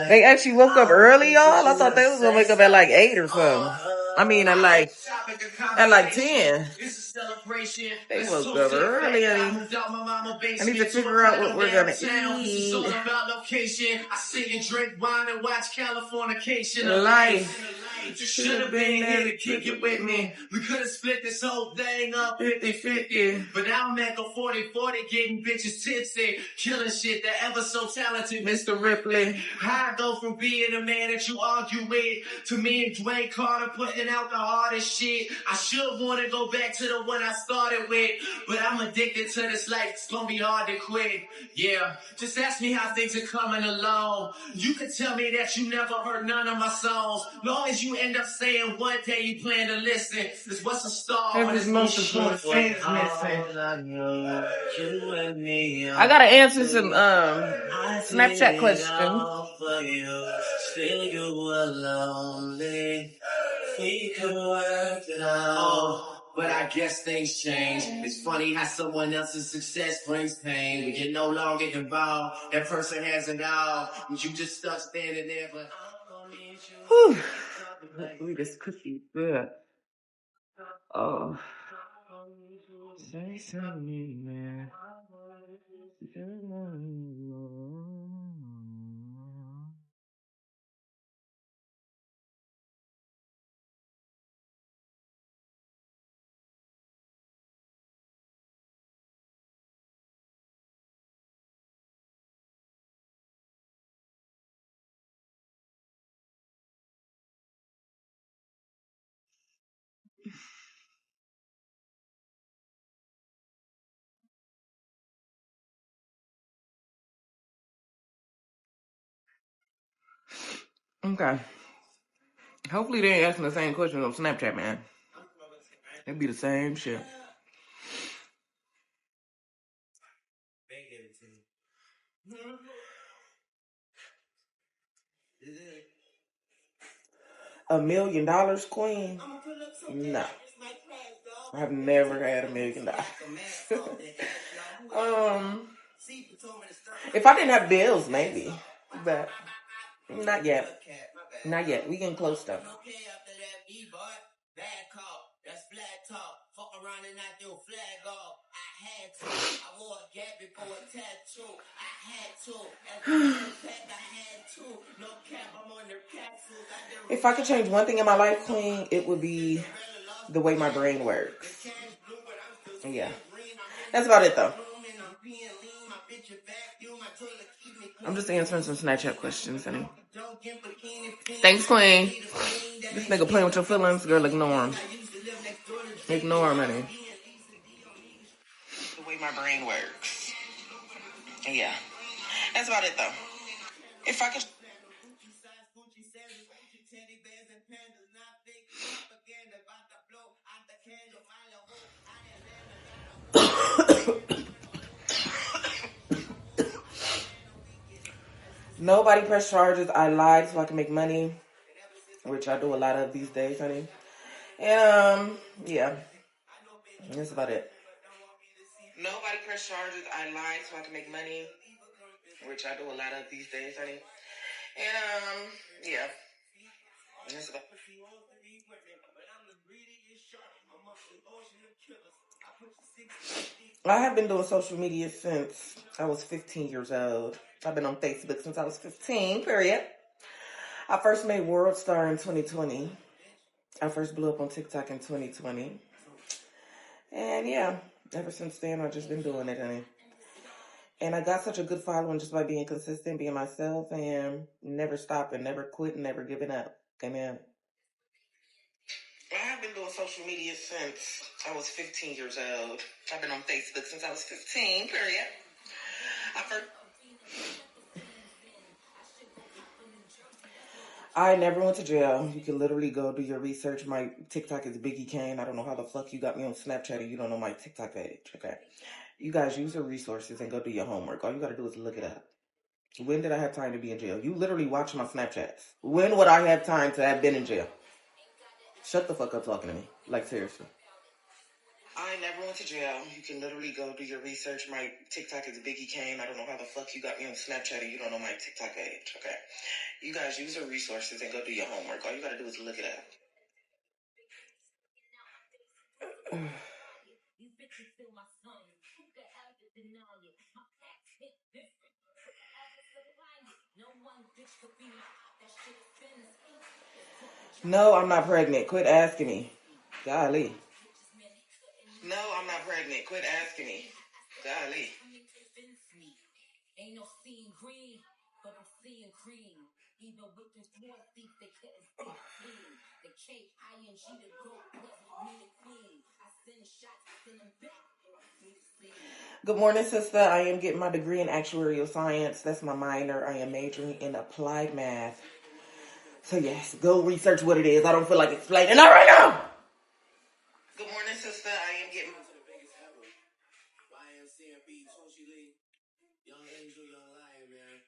They actually woke up early, y'all. I thought they was gonna wake up at like 8 or something. I mean, at like 10. They woke up early. I need to figure out what we're gonna eat. Life should have been there to kick it with me. We could have split this whole thing up 50-50. But now I'm at the 40-40 getting bitches tipsy. Killing shit, the ever so talented Mr. Ripley. How I go from being a man that you argue with to me and Dwayne Carter putting out the hardest shit. I should want to go back to the one I started with, but I'm addicted to this life. It's gonna be hard to quit. Yeah, just ask me how things are coming along. You can tell me that you never heard none of my songs. Long as you end up saying one day you plan to listen. This what's a star when it's most important things missing. I gotta answer some Snapchat questions. Still you were lonely. We could work it out. But I guess things change. It's funny how someone else's success brings pain. When you're no longer involved, that person has it all. And you just stuck standing there, but whew. Ooh, this cookie good. Oh. Say something, man. Okay. Hopefully they ain't asking the same questions on Snapchat, man. It'd be the same shit. $1 million, queen? No. I've never had $1 million. If I didn't have bills, maybe. But not yet. Not yet. We getting close though. If I could change one thing in my life, queen, it would be the way my brain works. Yeah. That's about it though. I'm just answering some Snapchat questions, honey. Thanks, queen. This nigga playing with your feelings, girl, ignore him. Ignore him, honey. The way my brain works. Yeah. That's about it though. If I could... Nobody press charges. I lied so I can make money, which I do a lot of these days, honey. And yeah, that's about it. Nobody press charges. I lied so I can make money, which I do a lot of these days, honey. And yeah, that's about it. I have been doing social media since I was 15 years old. I've been on Facebook since I was 15, period. I first made World Star in 2020. I first blew up on TikTok in 2020. And yeah, ever since then, I've just been doing it, honey. And I got such a good following just by being consistent, being myself, and never stopping, never quitting, never giving up. Amen. I have been doing social media since I was 15 years old. I've been on Facebook since I was 15, period. I never went to jail. You can literally go do your research. My TikTok is Big EKane. I don't know how the fuck you got me on Snapchat and you don't know my TikTok page. Okay. You guys use your resources and go do your homework. All you got to do is look it up. When did I have time to be in jail? You literally watch my Snapchats. When would I have time to have been in jail? Shut the fuck up talking to me. Like, seriously. I never went to jail. You can literally go do your research. My TikTok is EKane. I don't know how the fuck you got me on Snapchat and you don't know my TikTok page. Okay. You guys use your resources and go do your homework. All you gotta do is look it up. No, I'm not pregnant. Quit asking me. Golly. No, I'm not pregnant. Quit asking me. Golly. Ain't no seeing green, but I'm seeing cream. Even with them small seats, they couldn't see clean. The KING, the GOAT, wasn't me the queen. I send shots, send them back. Good morning, sister. I am getting my degree in actuarial science. That's my minor. I am majoring in applied math. So yes, go research what it is. I don't feel like explaining that right now. Good morning, sister. I am getting to the biggest ever. Young Angel, Young Lion, man.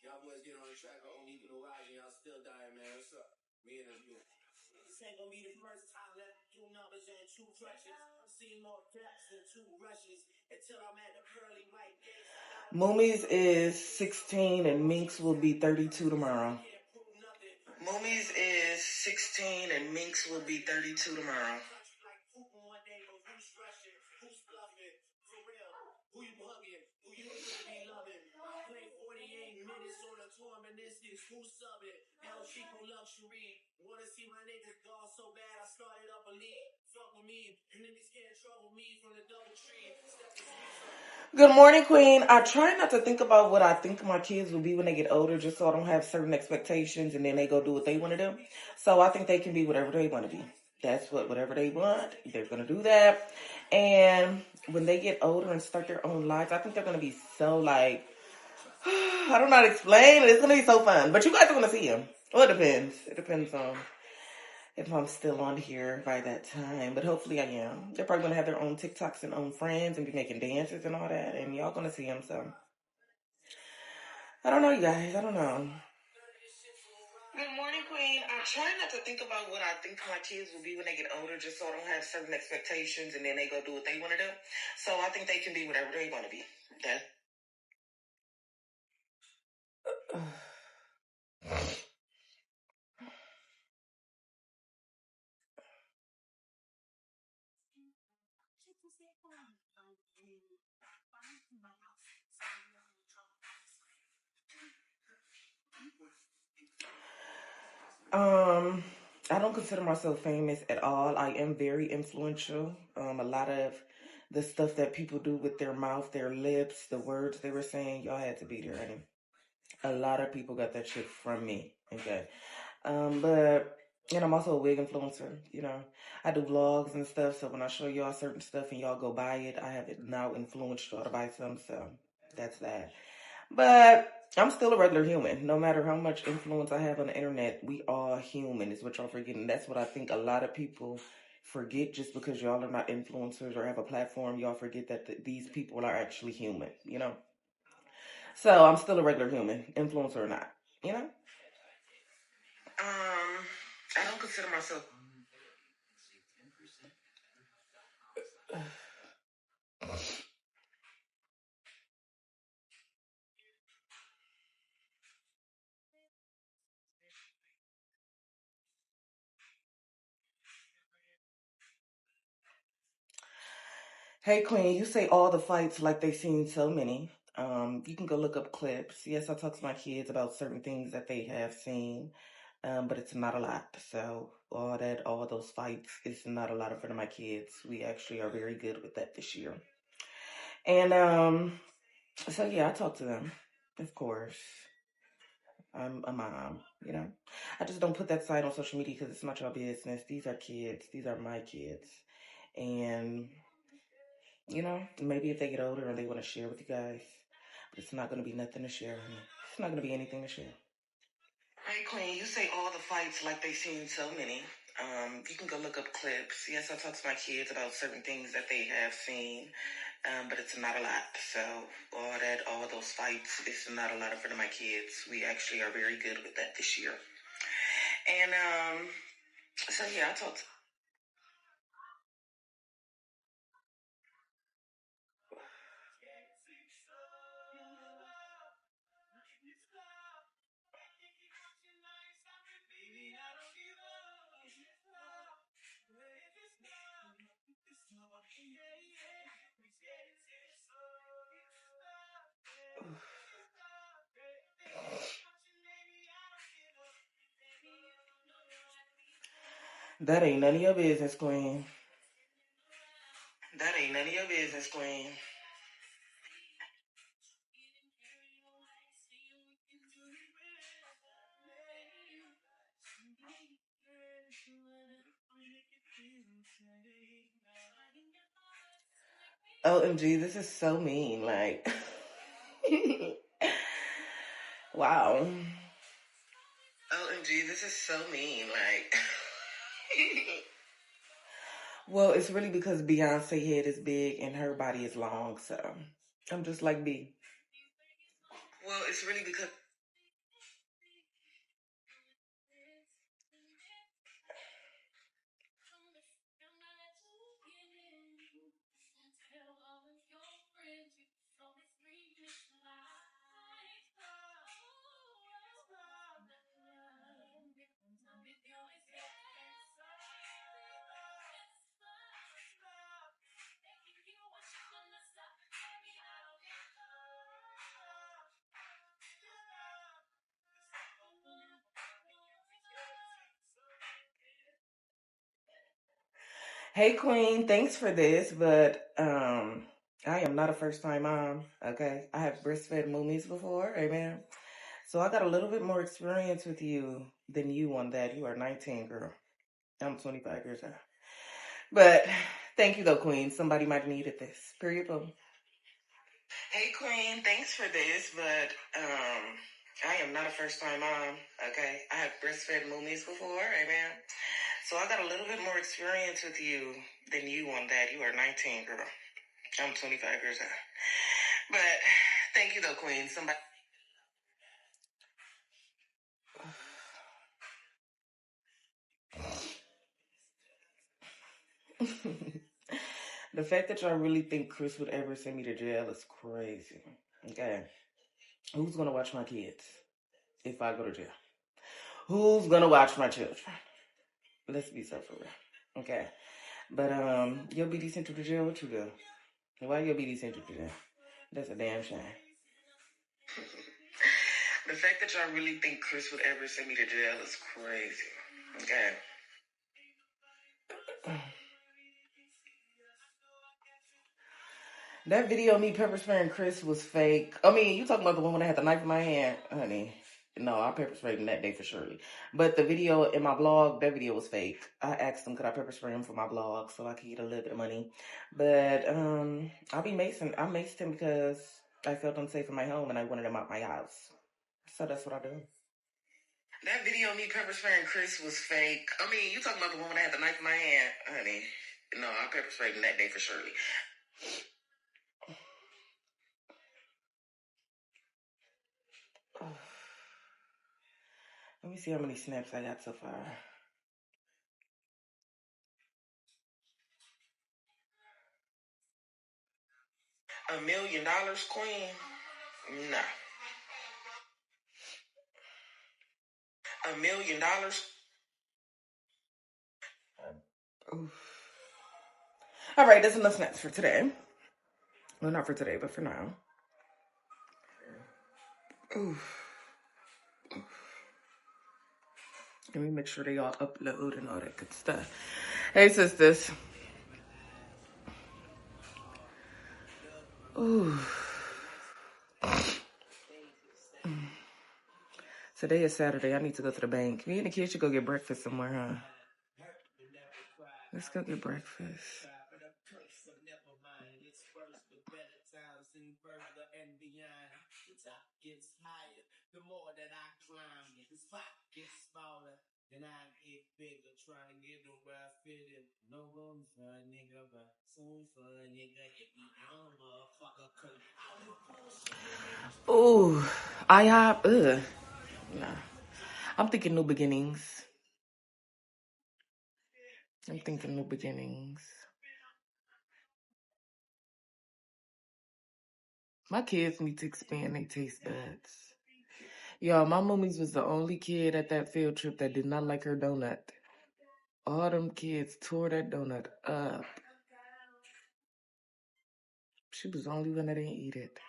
Y'all boys get on the track of only the rise and y'all still dying, man. What's up? Me and you. This ain't gonna be the first time that 2 numbers and 2 crushes. I'm seeing more caps than 2 rushes until I'm at the pearly white gates. Moomies is 16 and Minx will be 32 tomorrow. Moomies is 16 and Minx will be 32 tomorrow. Who you bugging? Who you really be loving? Play 48 minutes on a tour meniscus. Who subbing? El Chico Luxury. Wanna see my niggas gone so bad I started up a league. Fuck with me. Niggas can't trouble me from the double tree. Good morning, Queen. I try not to think about what I think my kids will be when they get older, just so I don't have certain expectations and then they go do what they want to do. So I think they can be whatever they want to be. That's whatever they want, they're going to do that. And when they get older and start their own lives, I think they're going to be so like, I don't know how to explain it. It's going to be so fun. But you guys are going to see them. Well, it depends. It depends on if I'm still on here by that time. But hopefully I am. They're probably going to have their own TikToks and own friends and be making dances and all that. And y'all going to see them. So I don't know, you guys. I don't know. Good morning, Queen. I try not to think about what I think my kids will be when they get older, just so I don't have certain expectations and then they go do what they want to do. So I think they can be whatever they want to be. Okay? I don't consider myself famous at all. I am very influential. A lot of the stuff that people do with their mouth, their lips, the words they were saying, y'all had to be there, honey. A lot of people got that shit from me. Okay. But and I'm also a wig influencer, you know. I do vlogs and stuff, so when I show y'all certain stuff and y'all go buy it, I have it now influenced y'all to buy some, so that's that. But I'm still a regular human. No matter how much influence I have on the internet, we are human, is what y'all forgetting. That's what I think a lot of people forget. Just because y'all are not influencers or have a platform, y'all forget that these people are actually human, you know? So I'm still a regular human, influencer or not, you know? I don't consider myself. Hey, Queen, you say all the fights like they seen so many. You can go look up clips. Yes, I talk to my kids about certain things that they have seen, but it's not a lot. So all those fights, it's not a lot in front of my kids. We actually are very good with that this year. And so yeah, I talk to them, of course. I'm a mom, you know. I just don't put that side on social media because it's not your business. These are kids. These are my kids, and you know, maybe if they get older and they want to share with you guys, but it's not going to be nothing to share, honey. It's not going to be anything to share. Hey, Queen, you say all the fights like they seen so many. You can go look up clips. Yes, I talk to my kids about certain things that they have seen, but it's not a lot. So all those fights, it's not a lot in front of my kids. We actually are very good with that this year. And so yeah, I talk to That ain't none of your business, Queen. That ain't none of your business, Queen. OMG, this is so mean. Like, wow. OMG, this is so mean. Like, well, it's really because Beyonce head is big and her body is long, so I'm just like B. Well, it's really because. Hey Queen, thanks for this, but I am not a first time mom. Okay, I have breastfed mummies before, amen. So I got a little bit more experience with you than you on that. You are 19, girl. I'm 25 years old. But thank you though, Queen. Somebody might have needed this. Period. Boom. Hey Queen, thanks for this, but I am not a first time mom. Okay, I have breastfed mummies before, amen. So I got a little bit more experience with you than you on that. You are 19, girl. I'm 25 years old. But thank you though, Queen. Somebody. The fact that y'all really think Chris would ever send me to jail is crazy. Okay. Who's gonna watch my kids if I go to jail? Who's gonna watch my children? Let's be so for real. Okay. But your BD sent you to jail, what you do? Why your BD sent you to jail? That's a damn shame. The fact that y'all really think Chris would ever send me to jail is crazy. Okay. That video of me pepper spraying Chris was fake. I mean, you talking about the one when I had the knife in my hand, honey. No, I pepper sprayed him that day for surely. But the video in my blog, that video was fake. I asked him could I pepper spray him for my blog so I could get a little bit of money. But I maced him because I felt unsafe in my home and I wanted him out my house. So that's what I do. That video of me pepper spraying Chris was fake. I mean, you talking about the one when I had the knife in my hand, honey. No, I pepper sprayed him that day for surely. Let me see how many snaps I got so far. $1 million, Queen? No. $1 million? All right, that's enough snaps for today. Well, not for today, but for now. Let me make sure they all upload and all that good stuff. Hey, sisters. Ooh. Today is Saturday. I need to go to the bank. Me and the kids should go get breakfast somewhere, huh? Let's go get breakfast. Ooh, IHOP. Ugh. Nah. I'm thinking new beginnings. I'm thinking new beginnings. My kids need to expand their taste buds. Y'all, my mummies was the only kid at that field trip that did not like her donut. All them kids tore that donut up. She was the only one that didn't eat it.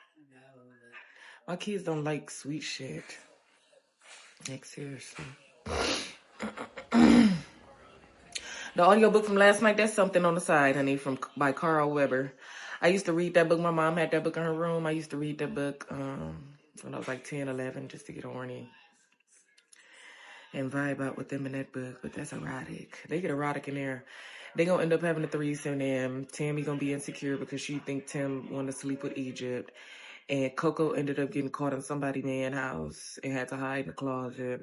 My kids don't like sweet shit. Like, seriously. The audiobook from last night, that's Something on the Side, honey, by Carl Weber. I used to read that book. My mom had that book in her room. I used to read that book when I was like 10, 11, just to get horny and vibe out with them in that book. But that's erotic. They get erotic in there. They gonna end up having a threesome, and Tammy gonna be insecure because she think Tim want to sleep with Egypt. And Coco ended up getting caught in somebody's man's house and had to hide in the closet.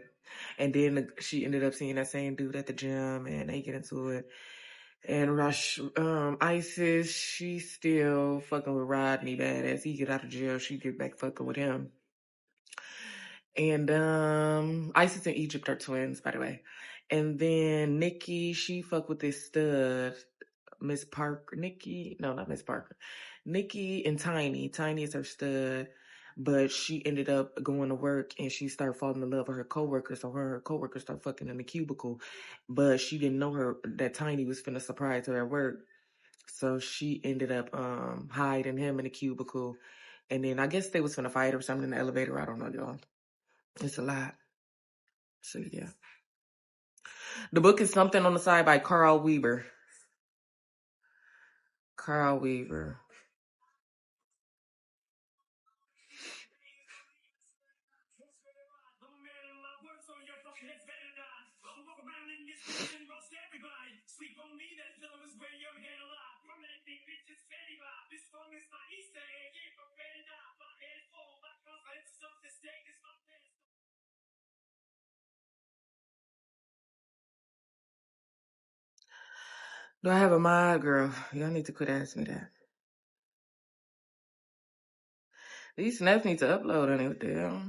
And then she ended up seeing that same dude at the gym, and they get into it. And Isis, she's still fucking with Rodney bad. As he get out of jail, she get back fucking with him. And Isis and Egypt are twins, by the way. And then Nikki, she fuck with this stud, Miss Parker. Nikki, no, not Miss Parker. Nikki and Tiny. Tiny is her stud, but she ended up going to work and she started falling in love with her coworker. So her and her coworker start fucking in the cubicle, but she didn't know that Tiny was finna surprise her at work. So she ended up hiding him in the cubicle, and then I guess they was finna fight or something in the elevator. I don't know, y'all. It's a lot. So yeah, the book is Something on the Side by Carl Weber. Carl Weber. Do I have a mod, girl? Y'all need to quit asking me that. These snaps need to upload on it. What the hell?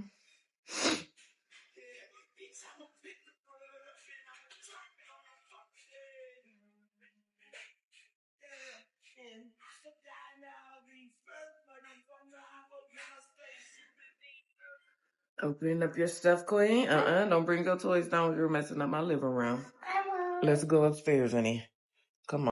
Open up your stuff, queen. Don't bring your toys down. You're messing up my living room. Let's go upstairs, honey.